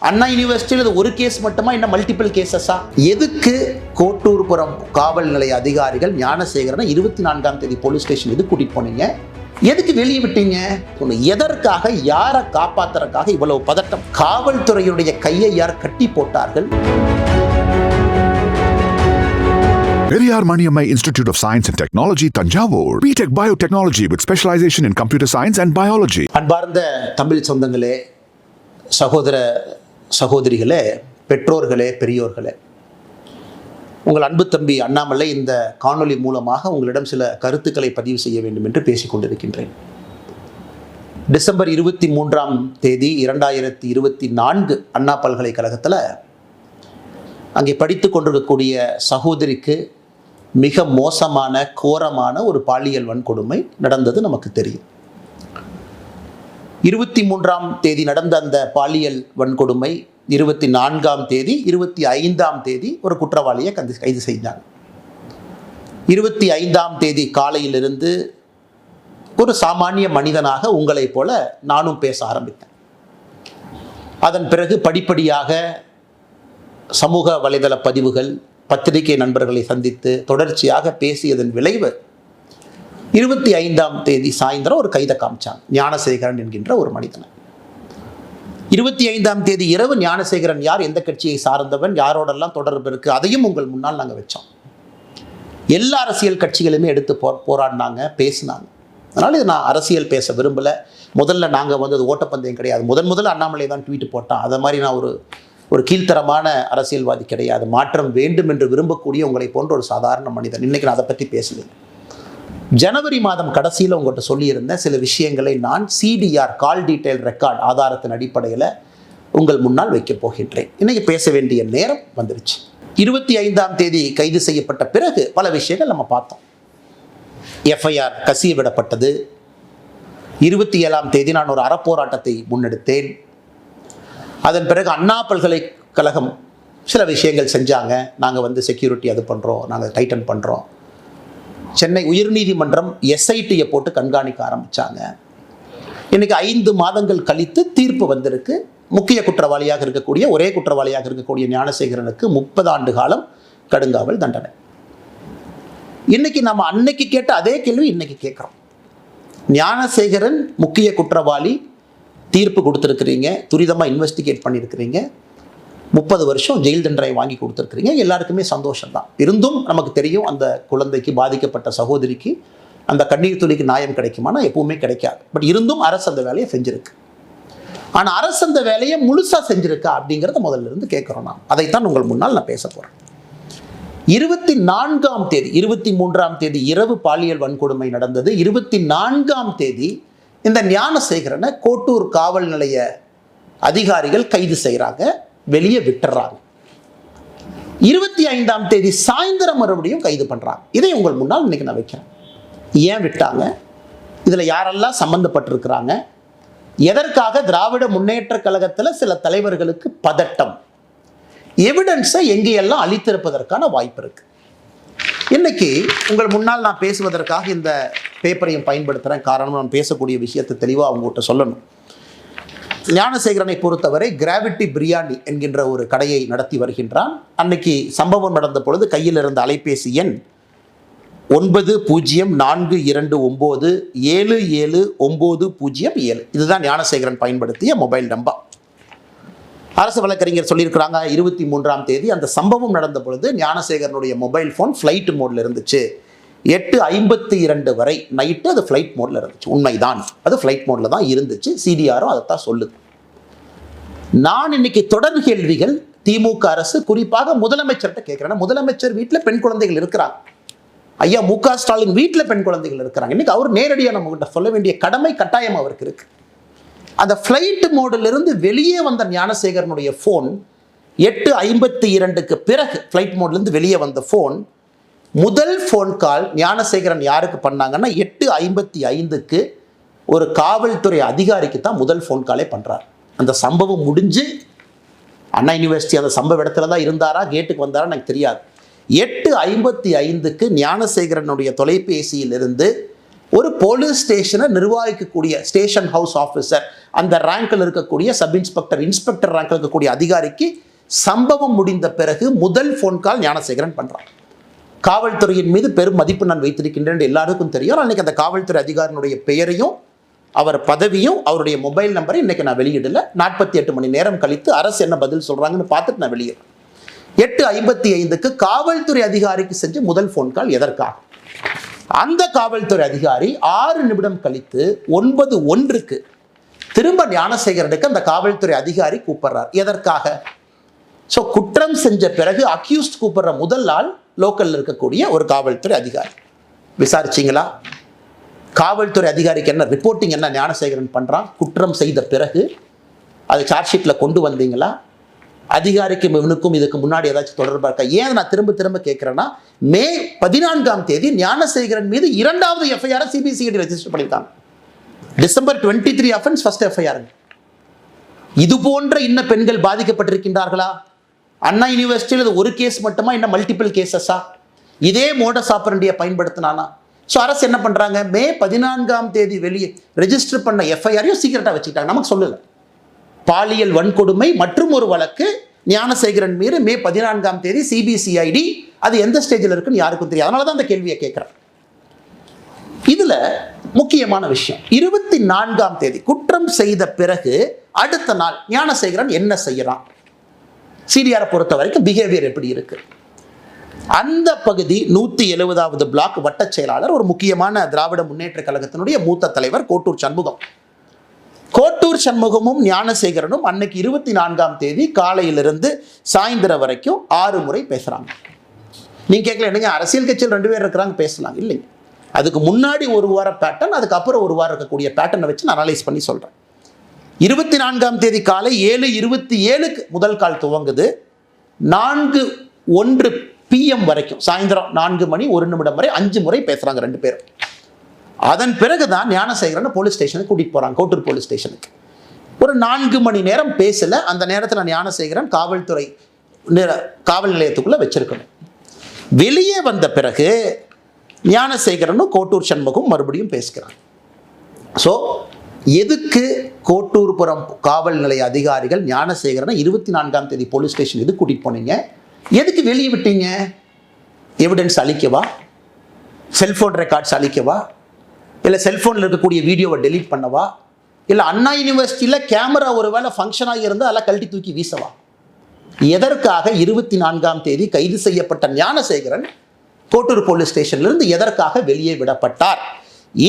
அண்ணா யூனிவர்சிட்டியில் இது ஒரு கேஸ் மட்டுமா, என்ன மல்டிபிள் கேசஸா? எதுக்கு கோட்டூர்புரம் காவல் நிலைய அதிகாரிகள் ஞானசேகரனை 24ஆம் தேதி போலீஸ் ஸ்டேஷன் எதுக்கு கூட்டிட்டு போனீங்க? எதுக்கு வெளியே விட்டீங்க? எதற்காக? யாரை காப்பாத்துறதுக்காக இவ்வளவு பதட்டம்? காவல்துறையுடைய கையை யார் கட்டி போட்டார்கள்? Periyar Maniammai Institute of Science and Technology, Tanjavur. B.Tech Biotechnology with specialization in computer science and biology. அன்பார்ந்த தமிழ் சொந்தங்களே, சகோதர சகோதரிகளே, பெற்றோர்களே, பெரியோர்களே, உங்கள் அன்பு தம்பி அண்ணாமலை இந்த காணொளி மூலமாக உங்களிடம் சில கருத்துக்களை பதிவு செய்ய வேண்டும் என்று பேசிக் கொண்டிருக்கின்றேன். டிசம்பர் 23ஆம் தேதி 2024 அண்ணா பல்கலைக்கழகத்தில் அங்கே படித்து கொண்டிருக்கக்கூடிய சகோதரிக்கு மிக மோசமான கோரமான ஒரு பாலியல் வன்கொடுமை நடந்தது நமக்கு தெரியும். 23ஆம் தேதி நடந்த அந்த பாலியல் வன்கொடுமை 24ஆம் தேதி 25ஆம் தேதி ஒரு குற்றவாளியை கைது செய்தாங்க. 25ஆம் தேதி காலையிலிருந்து ஒரு சாமானிய மனிதனாக உங்களைப் போல நானும் பேச ஆரம்பித்தேன். அதன் பிறகு படிப்படியாக சமூக வலைதள பதிவுகள், பத்திரிகை நண்பர்களை சந்தித்து தொடர்ச்சியாக பேசியதன் விளைவு 25ஆம் தேதி சாயந்தரம் ஒரு கைதை காமிச்சாங்க, ஞானசேகரன் என்கின்ற ஒரு மனிதனை. 25ஆம் தேதி இரவு ஞானசேகரன் யார், எந்த கட்சியை சார்ந்தவன், யாரோடெல்லாம் தொடர்பு இருக்குது, அதையும் உங்கள் முன்னால் நாங்கள் வச்சோம். எல்லா அரசியல் கட்சிகளுமே எடுத்து போராடினாங்க, பேசினாங்க. அதனால் இது நான் அரசியல் பேச விரும்பலை. முதல்ல நாங்கள் அது ஓட்டப்பந்தயம் கிடையாது. முதல்ல அண்ணாமலை தான் ட்வீட் போட்டான். அதை மாதிரி நான் ஒரு கீழ்த்தரமான அரசியல்வாதி கிடையாது. மாற்றம் வேண்டும் என்று விரும்பக்கூடிய உங்களை போன்ற ஒரு சாதாரண மனிதன். இன்றைக்கி நான் அதை பற்றி பேசலை. ஜனவரி மாதம் கடைசியில் உங்கள்கிட்ட சொல்லியிருந்த சில விஷயங்களை நான் CDR கால் டீட்டெயில் ரெக்கார்ட் ஆதாரத்தின் அடிப்படையில் உங்கள் முன்னால் வைக்கப் போகின்றேன். இன்றைக்கி பேச வேண்டிய நேரம் வந்துருச்சு. 25ஆம் தேதி கைது செய்யப்பட்ட பிறகு பல விஷயங்கள் நம்ம பார்த்தோம். FIR கசிய விடப்பட்டது. 27ஆம் தேதி நான் ஒரு அறப்போராட்டத்தை முன்னெடுத்தேன். அதன் பிறகு அண்ணா பல்கலைக்கழகம் சில விஷயங்கள் செஞ்சாங்க. நாங்கள் செக்யூரிட்டி அது பண்ணுறோம், நாங்கள் டைட்டன் பண்ணுறோம். சென்னை உயர்நீதிமன்றம் SITயை போட்டு கண்காணிக்க ஆரம்பித்தாங்க. இன்றைக்கி 5 மாதங்கள் கழித்து தீர்ப்பு வந்திருக்கு. முக்கிய குற்றவாளியாக இருக்கக்கூடிய, ஒரே குற்றவாளியாக இருக்கக்கூடிய ஞானசேகரனுக்கு 30 ஆண்டு காலம் கடுங்காவல் தண்டனை. இன்றைக்கி நம்ம அன்னைக்கு கேட்ட அதே கேள்வி இன்றைக்கி கேட்குறோம். ஞானசேகரன் முக்கிய குற்றவாளி, தீர்ப்பு கொடுத்துருக்குறீங்க, துரிதமாக இன்வெஸ்டிகேட் பண்ணியிருக்கிறீங்க, 30 வருஷம் ஜெயில் தண்டனை வாங்கி கொடுத்துருக்குறீங்க, எல்லாருக்குமே சந்தோஷம்தான். இருந்தும் நமக்கு தெரியும் அந்த குழந்தைக்கு, பாதிக்கப்பட்ட சகோதரிக்கு அந்த கண்ணீர் துளிக்கு நியாயம் கிடைக்குமானா எப்பவுமே கிடைக்காது. பட் இருந்தும் அரசு அந்த வேலையை செஞ்சுருக்கு. ஆனால் அரசு அந்த வேலையை முழுசாக செஞ்சுருக்கா அப்படிங்கிறத முதல்ல இருந்து கேட்குறோம். நான் அதைத்தான் உங்கள் முன்னால் நான் பேச போகிறேன். 24ஆம் தேதி 23ஆம் தேதி இரவு பாலியல் வன்கொடுமை நடந்தது. 24ஆம் தேதி இந்த ஞானசேகரனை கோட்டூர் காவல் நிலைய அதிகாரிகள் கைது செய்கிறாங்க, வெளியே விட்டுறாங்க. 25ஆம் தேதி சாயந்தரம் மறுபடியும் கைது பண்ணுறாங்க. இதை உங்கள் முன்னால் இன்னைக்கு நான் வைக்கிறேன். ஏன் விட்டாங்க? இதில் யாரெல்லாம் சம்பந்தப்பட்டிருக்கிறாங்க? எதற்காக திராவிட முன்னேற்ற கழகத்தில் சில தலைவர்களுக்கு பதட்டம்? எவிடன்ஸை எங்கேயெல்லாம் அளித்திருப்பதற்கான வாய்ப்பு இருக்கு. இன்னைக்கு உங்கள் முன்னால் நான் பேசுவதற்காக இந்த பேப்பரையும் பயன்படுத்துகிறேன். காரணம், நான் பேசக்கூடிய விஷயத்தை தெளிவாக அவங்ககிட்ட சொல்லணும். ஞானசேகரனை பொறுத்தவரை கிராவிட்டி பிரியாணி என்கின்ற ஒரு கடையை நடத்தி வருகின்றான். அன்னைக்கு சம்பவம் நடந்த பொழுது கையில் இருந்த அலைபேசி எண் 9042977907. இதுதான் ஞானசேகரன் பயன்படுத்திய மொபைல் நம்பர். அரசு வழக்கறிஞர் சொல்லியிருக்கிறாங்க 23ஆம் தேதி அந்த சம்பவம் நடந்த பொழுது ஞானசேகரனுடைய மொபைல் ஃபோன் ஃப்ளைட் மோடில் இருந்துச்சு. 8:52 வரை நைட்டு அது ஃப்ளைட் மோடில் இருந்துச்சு. உண்மைதான், அது ஃப்ளைட் மோடில் தான் இருந்துச்சு. CDRம் அதைத்தான் சொல்லுது. நான் இன்னைக்கு தொடர் கேள்விகள் திமுக அரசு, குறிப்பாக முதலமைச்சர்கிட்ட கேட்குறேன். முதலமைச்சர் வீட்டில் பெண் குழந்தைகள் இருக்கிறாங்க. ஐயா MK ஸ்டாலின் வீட்டில் பெண் குழந்தைகள் இருக்கிறாங்க. இன்னைக்கு அவர் நேரடியாக நம்மகிட்ட சொல்ல வேண்டிய கடமை கட்டாயம் அவருக்கு இருக்கு. அந்த ஃப்ளைட் மோடிலிருந்து வெளியே வந்த ஞானசேகரனுடைய ஃபோன் 8:52க்கு பிறகு ஃப்ளைட் மோட்லேருந்து வெளியே வந்த ஃபோன், முதல் ஃபோன் கால் ஞானசேகரன் யாருக்கு பண்ணாங்கன்னா 8:55க்கு ஒரு காவல்துறை அதிகாரிக்கு தான் முதல் ஃபோன் காலே பண்ணுறார். அந்த சம்பவம் முடிஞ்சு அண்ணா யூனிவர்சிட்டி அந்த சம்பவ இடத்துல தான் இருந்தாரா, கேட்டுக்கு வந்தாரா எனக்கு தெரியாது. 8:55க்கு ஞானசேகரனுடைய தொலைபேசியிலிருந்து ஒரு போலீஸ் ஸ்டேஷனை நிர்வகிக்கக்கூடிய ஸ்டேஷன் ஹவுஸ் ஆஃபீஸர் அந்த ரேங்கில் இருக்கக்கூடிய சப் இன்ஸ்பெக்டர், இன்ஸ்பெக்டர் ரேங்கில் இருக்கக்கூடிய அதிகாரிக்கு சம்பவம் முடிந்த பிறகு முதல் ஃபோன் கால் ஞானசேகரன் பண்ணுறான். காவல்துறையின் மீது பெரும் மதிப்பு நான் வைத்திருக்கின்றேன் எல்லாருக்கும் தெரியும். அன்றைக்கி அந்த காவல்துறை அதிகாரியினுடைய பெயரையும் அவர் பதவியும் அவருடைய மொபைல் நம்பரை இன்றைக்கி நான் வெளியிடல. 48 மணி நேரம் கழித்து அரசு என்ன பதில் சொல்கிறாங்கன்னு பார்த்துட்டு நான் வெளியிடுறேன். 8:55க்கு காவல்துறை அதிகாரிக்கு செஞ்ச முதல் ஃபோன் கால் எதற்காக? அந்த காவல்துறை அதிகாரி 6 நிமிடம் கழித்து 9:01க்கு திரும்ப ஞானசேகரனுக்கு அந்த காவல்துறை அதிகாரி கூப்பிடுறார். எதற்காக? ஸோ குற்றம் செஞ்ச பிறகு அக்யூஸ்ட் கூப்பிடுற முதல் ஆள் லோக்கலில் இருக்கக்கூடிய ஒரு காவல்துறை அதிகாரி. விசாரிச்சிங்களா? காவல்துறை அதிகாரிக்கு என்ன ரிப்போர்ட்டிங் என்ன ஞானசேகரன் பண்ணுறான்? குற்றம் செய்த பிறகு அது சார்ஜ் ஷீட்டில் கொண்டு வந்தீங்களா? அதிகாரிக்கும் இவனுக்கும் இதுக்கு முன்னாடி ஏதாச்சும் தொடர்பாக இருக்கா? ஏன் நான் திரும்ப திரும்ப கேட்குறேன்னா, மே 14ஆம் தேதி ஞானசேகரன் மீது 2வது எஃப்ஐஆர் சிபிசிஐடி ரெஜிஸ்டர் பண்ணியிருக்காங்க. December 23 offence, first FIR. இது போன்ற இன்னும் பெண்கள் பாதிக்கப்பட்டிருக்கின்றார்களா? அண்ணா யூனிவர்சிட்டியில் இது ஒரு கேஸ் மட்டுமா, இன்னும் மல்டிபிள் கேசஸா? இதே மோடஸ் ஆப்பரண்டியை பயன்படுத்தினானா? ஸோ அரசு என்ன பண்ணுறாங்க, மே 14ஆம் தேதி வெளியே ரெஜிஸ்டர் பண்ண எஃப்ஐஆரையும் சீக்கிரட்டாக வச்சுக்கிட்டாங்க. நமக்கு சொல்லலை. பாலியல் வன்கொடுமை மற்றும் ஒரு வழக்கு ஞானசேகரன் மீது மே 14ஆம் தேதி சிபிசிஐடி, அது எந்த ஸ்டேஜில் இருக்குன்னு யாருக்கும் தெரியாது. அதனால தான் அந்த கேள்வியை கேட்குறேன். இதில் முக்கியமான விஷயம், 24ஆம் தேதி குற்றம் செய்த பிறகு அடுத்த நாள் ஞானசேகரன் என்ன செய்யறான்? சிடிஆரை பொறுத்த வரைக்கும் பிஹேவியர் எப்படி இருக்கு? அந்த பகுதி 170வது பிளாக் வட்ட செயலாளர், ஒரு முக்கியமான திராவிட முன்னேற்ற கழகத்தினுடைய மூத்த தலைவர் கோட்டூர் சண்முகம். கோட்டூர் சண்முகமும் ஞானசேகரனும் அன்னைக்கு 24ஆம் தேதி காலையிலிருந்து சாயந்தரம் வரைக்கும் 6 முறை பேசுறாங்க. நீங்க கேட்கல, என்னங்க அரசியல் கட்சியில் 2 பேர் இருக்கிறாங்க பேசலாம்? இல்லைங்க, அதுக்கு முன்னாடி ஒரு வார பேட்டர்ன், அதுக்கப்புறம் ஒரு வாரம் இருக்கக்கூடிய பேட்டர்னை வச்சு நான் அனலைஸ் பண்ணி சொல்றேன். 24ஆம் தேதி காலை 7:27க்கு முதல் கால் துவங்குது. 4:01 PM வரைக்கும், சாயந்தரம் 4 மணி 1 நிமிடம் வரை 5 முறை பேசுறாங்க 2 பேரும். அதன் பிறகுதான் ஞானசேகரன் போலீஸ் ஸ்டேஷனுக்கு கூட்டிட்டு போறாங்க, கோட்டூர் போலீஸ் ஸ்டேஷனுக்கு. ஒரு 4 மணி நேரம் பேசல. அந்த நேரத்தில் ஞானசேகரன் காவல் நிலையத்துக்குள்ள வச்சிருக்கணும். வெளியே வந்த பிறகு ஞானசேகரனும் கோட்டூர் சண்முகம் மறுபடியும் பேசுகிறாங்க. ஸோ எதுக்கு கோட்டூர்புரம் காவல் நிலைய அதிகாரிகள் ஞானசேகரனை 24ஆம் தேதி போலீஸ் ஸ்டேஷன் எதுக்கு கூட்டிட்டு போனீங்க? எதுக்கு வெளியே விட்டீங்க? எவிடன்ஸ் அழிக்கவா? செல்போன் ரெக்கார்ட்ஸ் அழிக்கவா? இல்லை செல்போனில் இருக்கக்கூடிய வீடியோவை டெலீட் பண்ணவா? இல்லை அண்ணா யூனிவர்சிட்டியில் கேமரா ஒரு வேளை ஃபங்க்ஷன் ஆகி இருந்தால் அதெல்லாம் கழட்டி தூக்கி வீசவா? எதற்காக 24ஆம் தேதி கைது செய்யப்பட்ட ஞானசேகரன் கோட்டூர் போலீஸ் ஸ்டேஷன்லேருந்து எதற்காக வெளியே விடப்பட்டார்?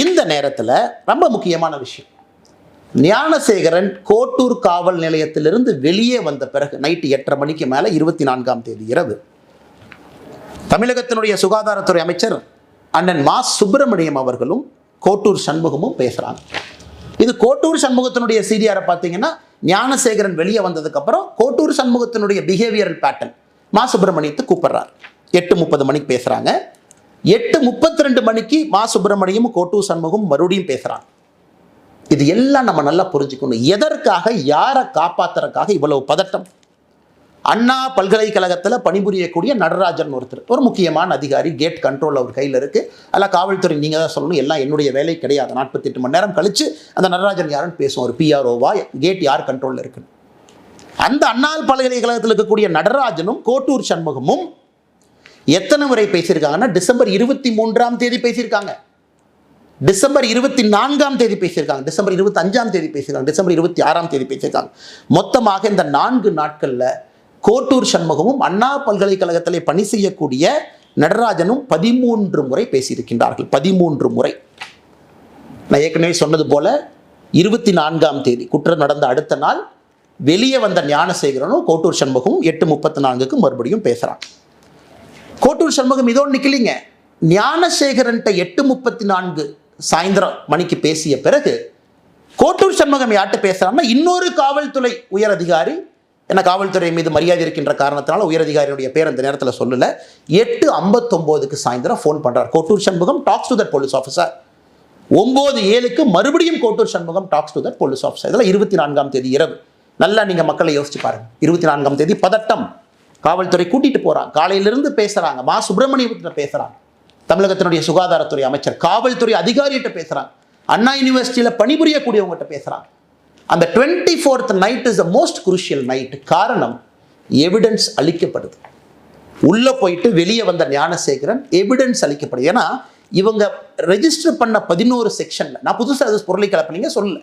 இந்த நேரத்தில் ரொம்ப முக்கியமான விஷயம், ஞானசேகரன் கோட்டூர் காவல் நிலையத்திலிருந்து வெளியே வந்த பிறகு நைட்டு 8:30 மணிக்கு மேலே 24ஆம் தேதி இரவு தமிழகத்தினுடைய சுகாதாரத்துறை அமைச்சர் அண்ணன் மா சுப்பிரமணியம் அவர்களும் கோட்டூர் சண்முகமும் பேசுகிறாங்க. இது கோட்டூர் சண்முகத்தினுடைய சிடிஆரை பார்த்தீங்கன்னா, ஞானசேகரன் வெளியே வந்ததுக்கப்புறம் கோட்டூர் சண்முகத்தினுடைய பிஹேவியரல் பேட்டர்ன் மா சுப்பிரமணியத்தை கூப்பிடுறார். 8:30 மணிக்கு பேசுகிறாங்க. 8:32 மணிக்கு மா சுப்பிரமணியமும் கோட்டூர் சண்முகம் மறுபடியும் பேசுகிறாங்க. இது எல்லாம் நம்ம நல்லா புரிஞ்சுக்கணும். எதற்காக, யாரை காப்பாற்றுறதுக்காக இவ்வளவு பதட்டம்? அண்ணா பல்கலைக்கழகத்தில் பணிபுரியக்கூடிய நடராஜன் ஒருத்தர், ஒரு முக்கியமான அதிகாரி, கேட் கண்ட்ரோல் அவர் கையில் இருக்குது. அதெல்லாம் காவல்துறை நீங்கள் தான் சொல்லணும், எல்லாம் என்னுடைய வேலை கிடையாது. 48 மணி நேரம் கழித்து அந்த நடராஜன் யாருன்னு பேசுவோம். ஒரு பிஆர்ஓவா, கேட் யார் கண்ட்ரோலில் இருக்குன்னு. அந்த அண்ணா பல்கலைக்கழகத்தில் இருக்கக்கூடிய நடராஜனும் கோட்டூர் சண்முகமும் எத்தனை முறை பேசியிருக்காங்கன்னா, டிசம்பர் 23ஆம் தேதி பேசியிருக்காங்க, டிசம்பர் 24ஆம் தேதி பேசியிருக்காங்க, டிசம்பர் 25ஆம் தேதி பேசியிருக்காங்க, டிசம்பர் 26ஆம் தேதி பேசியிருக்காங்க. மொத்தமாக இந்த 4 நாட்களில் கோட்டூர் சண்முகமும் அண்ணா பல்கலைக்கழகத்திலே பணி செய்யக்கூடிய நடராஜனும் 13 முறை பேசியிருக்கின்றார்கள். 13 முறை. நான் ஏற்கனவே சொன்னது போல 24ஆம் தேதி குற்றம் நடந்த அடுத்த நாள் வெளியே வந்த ஞானசேகரனும் கோட்டூர் சண்முகமும் 8:34க்கு மறுபடியும் பேசுகிறாங்க. கோட்டூர் சண்முகம் இதோடு நிற்கலிங்க. ஞானசேகரன்ட்ட 8:34 சாயந்தரம் மணிக்கு பேசிய பிறகு கோட்டூர் சண்முகம் யார்கிட்ட பேசுறாங்கன்னா, இன்னொரு காவல்துறை உயர் அதிகாரி, ஏன்னா காவல்துறை மீது மரியாதை இருக்கின்ற காரணத்தினால உயர் அதிகாரியுடைய பேர் அந்த நேரத்தில் சொல்லல. 8:59க்கு சாயந்தரம் ஃபோன் பண்றார் Kottur Shanmugam, talks to that police officer. 9:07க்கு மறுபடியும் Kottur Shanmugam talks to that police officer. இதெல்லாம் 24ஆம் தேதி இரவு. நல்லா நீங்க மக்களை யோசிச்சு பாருங்க. 24ஆம் தேதி பதட்டம், காவல்துறை கூட்டிட்டு போறாங்க, காலையிலிருந்து பேசுறாங்க, மா சுப்பிரமணியத்திட்ட பேசுறாங்க, தமிழகத்தினுடைய சுகாதாரத்துறை அமைச்சர், காவல்துறை அதிகாரிகிட்ட பேசுறாங்க, அண்ணா யூனிவர்சிட்டியில் பணிபுரியக்கூடியவங்ககிட்ட பேசுறாங்க. அந்த 24th night is the most crucial night. காரணம், எவிடன்ஸ் அளிக்கப்படுது. உள்ள போயிட்டு வெளியே வந்த ஞானசேகரன் எவிடன்ஸ் அளிக்கப்படுது. ஏன்னா இவங்க ரெஜிஸ்டர் பண்ண 11 செக்ஷன்ல, நான் புதுசாக அது பொருளை கலப்பினீங்க சொல்லல,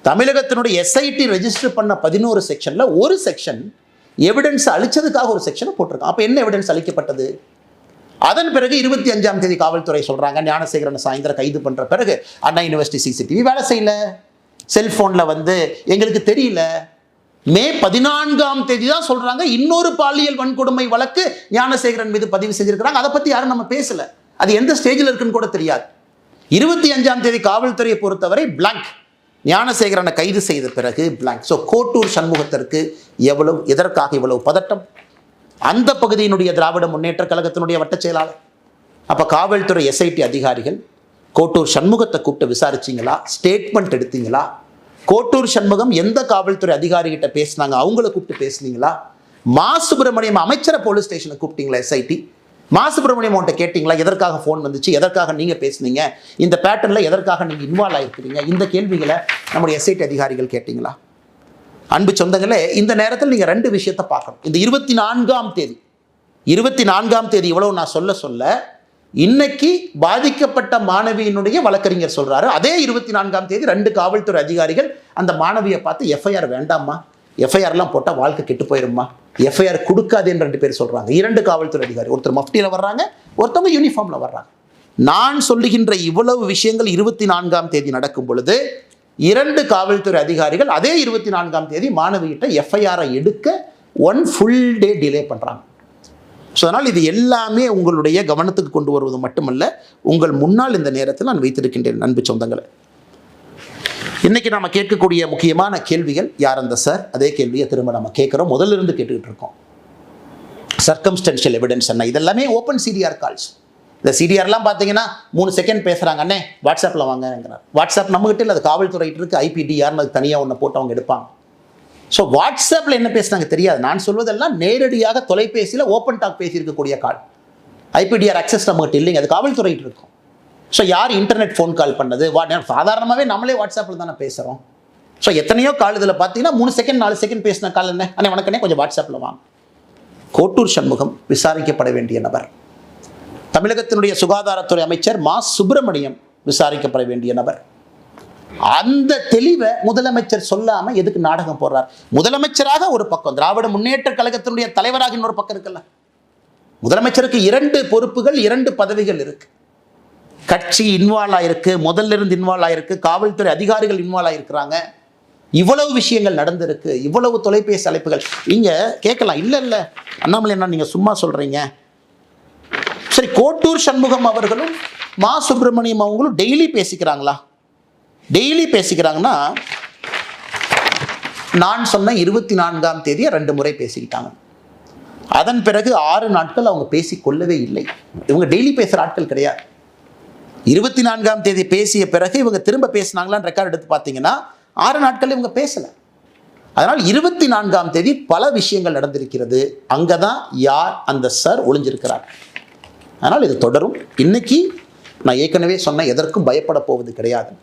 தமிழகத்தினுடைய எஸ்ஐடி ரெஜிஸ்டர் பண்ண 11 செக்ஷன்ல ஒரு செக்ஷன் எவிடன்ஸ் அளிச்சதுக்காக ஒரு செக்ஷனை போட்டிருக்கான். அப்ப என்ன எவிடன்ஸ் அளிக்கப்பட்டது? அதன் பிறகு 25ஆம் தேதி காவல்துறை சொல்றாங்க ஞானசேகரன் சாயந்தரம் கைது பண்ற பிறகு அண்ணா யூனிவர்சிட்டி சிசிடிவி வேலை செய்யல, செல்போன்ல எங்களுக்கு தெரியல. மே 14ஆம் தேதி தான் சொல்றாங்க இன்னொரு பாலியல் வன்கொடுமை வழக்கு ஞானசேகரன் மீது பதிவு செஞ்சிருக்கிறாங்க. அதை பத்தி யாரும் நம்ம பேசல, அது எந்த ஸ்டேஜில் இருக்குன்னு கூட தெரியாது. 25ஆம் தேதி காவல்துறையை பொறுத்தவரை பிளாங்க். ஞானசேகரனை கைது செய்த பிறகு பிளாங்க். ஸோ கோட்டூர் சண்முகத்திற்கு எதற்காக இவ்வளவு பதட்டம்? அந்த பகுதியினுடைய திராவிட முன்னேற்ற கழகத்தினுடைய வட்ட செயலாளர். அப்ப காவல்துறை எஸ்ஐடி அதிகாரிகள் கோட்டூர் சண்முகத்தை கூப்பிட்டு விசாரிச்சிங்களா? ஸ்டேட்மெண்ட் எடுத்தீங்களா? கோட்டூர் சண்முகம் எந்த காவல்துறை அதிகாரிகிட்ட பேசினாங்க, அவங்கள கூப்பிட்டு பேசுனீங்களா? மா சுப்பிரமணியம் அமைச்சரை போலீஸ் ஸ்டேஷனை கூப்பிட்டீங்களா? எஸ்ஐடி மா சுப்பிரமணியம் அவன்கிட்ட கேட்டீங்களா? எதற்காக ஃபோன் வந்துச்சு, எதற்காக நீங்க பேசுனீங்க, இந்த பேட்டர்ன்ல எதற்காக நீங்க இன்வால்வ் ஆயிருக்கிறீங்க? இந்த கேள்விகளை நம்முடைய எஸ்ஐடி அதிகாரிகள் கேட்டீங்களா? அன்பு சொந்தங்களே, இந்த நேரத்தில் நீங்க ரெண்டு விஷயத்தை பார்க்கணும். இந்த 24ஆம் தேதி இவ்வளவு நான் சொல்ல இன்னைக்கு பாதிக்கப்பட்ட மாணவியினுடைய வழக்கறிஞர் சொல்றாரு, அதே 24ஆம் தேதி 2 காவல்துறை அதிகாரிகள் அந்த மாணவியை பார்த்து எஃப்ஐஆர் வேண்டாமா, எஃப்ஐஆர்லாம் போட்டால் வாழ்க்கை கெட்டு போயிருமா, எஃப்ஐஆர் கொடுக்காதுன்னு 2 பேர் சொல்றாங்க. 2 காவல்துறை அதிகாரி, ஒருத்தர் மஃப்டியில் வர்றாங்க, ஒருத்தவங்க யூனிஃபார்ம்ல வர்றாங்க. நான் சொல்லுகின்ற இவ்வளவு விஷயங்கள் 24ஆம் தேதி நடக்கும் பொழுது 2 காவல்துறை அதிகாரிகள் அதே 24ஆம் தேதி மாணவிகிட்ட எஃப்ஐஆரை எடுக்க 1 ஃபுல் டே டிலே பண்றாங்க. ஸோ அதனால் இது எல்லாமே உங்களுடைய கவனத்துக்கு கொண்டு வருவது மட்டுமல்ல, உங்கள் முன்னால் இந்த நேரத்தில் நான் வைத்திருக்கின்றேன். அன்பு சொந்தங்களை, இன்னைக்கு நாம கேட்கக்கூடிய முக்கியமான கேள்விகள், யார் அந்த சார்? அதே கேள்வியை திரும்ப நம்ம கேட்குறோம், முதல்ல இருந்து கேட்டுக்கிட்டு இருக்கோம். சர்க்கம்ஸ்டன்ஷியல் எவிடன்ஸ் என்ன? இதெல்லாமே ஓப்பன் சிடிஆர் கால்ஸ். இந்த சிடிஆர்லாம் பார்த்தீங்கன்னா 3 செகண்ட் பேசுகிறாங்க, அண்ணே வாட்ஸ்அப்பில் வாங்கிறார். வாட்ஸ்அப் நம்மகிட்ட இல்லை, அது காவல்துறையிட்டு இருக்கு. ஐபிடிஆர்னு அது தனியாக ஒன்று போட்டு அவங்க எடுப்பாங்க. ஸோ வாட்ஸ்அப்பில் என்ன பேசுனாங்க தெரியாது. நான் சொல்வதெல்லாம் நேரடியாக தொலைபேசியில் ஓப்பன் டாக் பேசியிருக்கக்கூடிய கால். ஐபிடிஆர் அக்சஸ் நம்மகிட்ட இல்லைங்க, அது காவல்துறையிட்டு இருக்கும். ஸோ யார் இன்டர்நெட் ஃபோன் கால் பண்ணது? சாதாரணமாகவே நம்மளே வாட்ஸ்அப்பில் தானே பேசுகிறோம். ஸோ எத்தனையோ கால் இதில் பார்த்தீங்கன்னா 3 செகண்ட் 4 செகண்ட் பேசின கால் என்ன, அண்ணே வணக்கண்ணே கொஞ்சம் வாட்ஸ்அப்பில் வாங்க. கோட்டூர் சண்முகம் விசாரிக்கப்பட வேண்டிய நபர். தமிழகத்தினுடைய சுகாதாரத்துறை அமைச்சர் மா சுப்பிரமணியம் விசாரிக்கப்பட வேண்டிய நபர். அந்த தெளிவை முதலமைச்சர் சொல்லாம எதுக்கு நாடகம் போடுறார்? முதலமைச்சராக ஒரு பக்கம், திராவிட முன்னேற்ற கழகத்தினுடைய தலைவராக இன்னொரு பக்கம் இருக்குல்ல. முதலமைச்சருக்கு 2 பொறுப்புகள், 2 பதவிகள் இருக்கு. கட்சி இன்வால்வ் ஆயிருக்கு, முதல்ல இருந்து இன்வால்வ் ஆயிருக்கு, காவல்துறை அதிகாரிகள் இன்வால்வ் ஆயிருக்கிறாங்க. இவ்வளவு விஷயங்கள் நடந்திருக்கு, இவ்வளவு தொலைபேசி அழைப்புகள். நீங்க கேட்கலாம், இல்ல அண்ணாமலை என்ன நீங்க சும்மா சொல்றீங்க? சரி, கோட்டூர் சண்முகம் அவர்களும் மா சுப்பிரமணியம் அவங்களும் டெய்லி பேசிக்கிறாங்களா? டெய்லி பேசிக்கிறாங்கன்னா, நான் சொன்ன 24ஆம் தேதியை 2 முறை பேசிக்கிட்டாங்க. அதன் பிறகு 6 நாட்கள் அவங்க பேசிக்கொள்ளவே இல்லை. இவங்க டெய்லி பேசுகிற ஆட்கள் கிடையாது. 24ஆம் தேதி பேசிய பிறகு இவங்க திரும்ப பேசினாங்களான்னு ரெக்கார்ட் எடுத்து பார்த்தீங்கன்னா 6 நாட்கள் இவங்க பேசலை. அதனால் 24ஆம் தேதி பல விஷயங்கள் நடந்திருக்கிறது. அங்கே தான் யார் அந்த சார் ஒளிஞ்சிருக்கிறார். அதனால் இது தொடரும். இன்னைக்கு நான் ஏற்கனவே சொன்ன எதற்கும் பயப்பட போவது கிடையாது.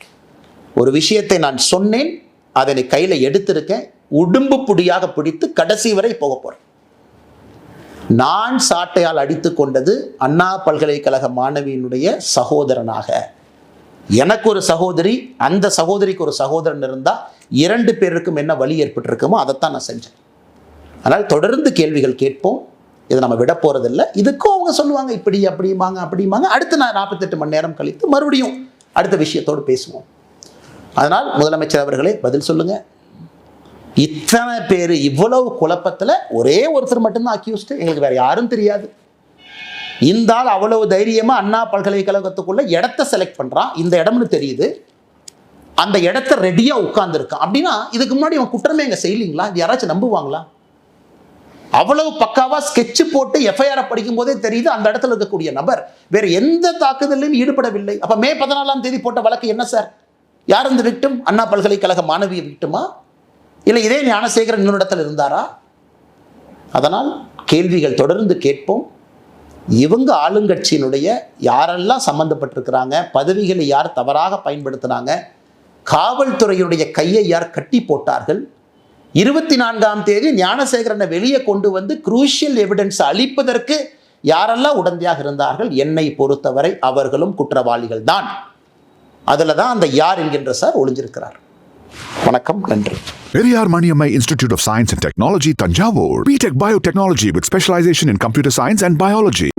ஒரு விஷயத்தை நான் சொன்னேன், அதனை கையில் எடுத்திருக்கேன், உடும்பு புடியாக பிடித்து கடைசி வரை போக போறேன். நான் சாட்டையால் அடித்து கொண்டது அண்ணா பல்கலைக்கழக மாணவியினுடைய சகோதரனாக. எனக்கு ஒரு சகோதரி, அந்த சகோதரிக்கு ஒரு சகோதரன் இருந்தால் 2 பேருக்கும் என்ன வழி ஏற்பட்டிருக்குமோ அதைத்தான் நான் செஞ்சேன். அதனால் தொடர்ந்து கேள்விகள் கேட்போம். இதை நம்ம விட போறதில்லை. இதுக்கும் அவங்க சொல்லுவாங்க இப்படி அப்படிமாங்க. அடுத்து நான் 48 மணி நேரம் கழித்து மறுபடியும் அடுத்த விஷயத்தோடு பேசுவோம். அதனால் முதலமைச்சர் அவர்களே பதில் சொல்லுங்க. இத்தனை பேர் இவ்வளவு குழப்பத்தில் ஒரே ஒருத்தர் மட்டும்தான் அக்யூஸ்டு, எங்களுக்கு வேற யாரும் தெரியாது. இந்த ஆள் அவ்வளவு தைரியமா அண்ணா பல்கலைக்கழகத்துக்குள்ள இடத்த செலக்ட் பண்றான், இந்த இடம்னு தெரியுது, அந்த இடத்த ரெடியா உட்கார்ந்து இருக்கான். அப்படின்னா இதுக்கு முன்னாடி அவன் குற்றமே எங்க செய்யலீங்களா? யாராச்சும் நம்புவாங்களா? அவ்வளவு பக்காவா ஸ்கெட்ச் போட்டு எஃப்ஐஆர் படிக்கும் போதே தெரியுது அந்த இடத்துல இருக்கக்கூடிய நபர் வேற எந்த தாக்குதலையும் ஈடுபடவில்லை. அப்ப மே 14ஆம் தேதி போட்ட வழக்கு என்ன சார்? யார் இந்த விக்டிம்? அண்ணா பல்கலைக்கழக மாணவியை விக்டிமா, இல்லை இதே ஞானசேகரன் இன்னொரு இடத்துல இருந்தாரா? அதனால் கேள்விகள் தொடர்ந்து கேட்போம். இவங்க ஆளுங்கட்சியினுடைய யாரெல்லாம் சம்பந்தப்பட்டிருக்கிறாங்க, பதவிகளை யார் தவறாக பயன்படுத்தினாங்க, காவல்துறையுடைய கையை யார் கட்டி போட்டார்கள்? 24ஆம் தேதி ஞானசேகரனை வெளியே கொண்டு வந்து குரூஷியல் எவிடன்ஸ் அளிப்பதற்கு யாரெல்லாம் உடந்தையாக இருந்தார்கள்? என்னை பொறுத்தவரை அவர்களும் குற்றவாளிகள் தான். அதில் தான் அந்த யார் என்கின்ற சார் ஒளிஞ்சிருக்கிறார். வணக்கம், நன்றி. Periyar Maniammai Institute of Science and Technology, Tanjavur. BTech Biotechnology with specialization in computer science and biology.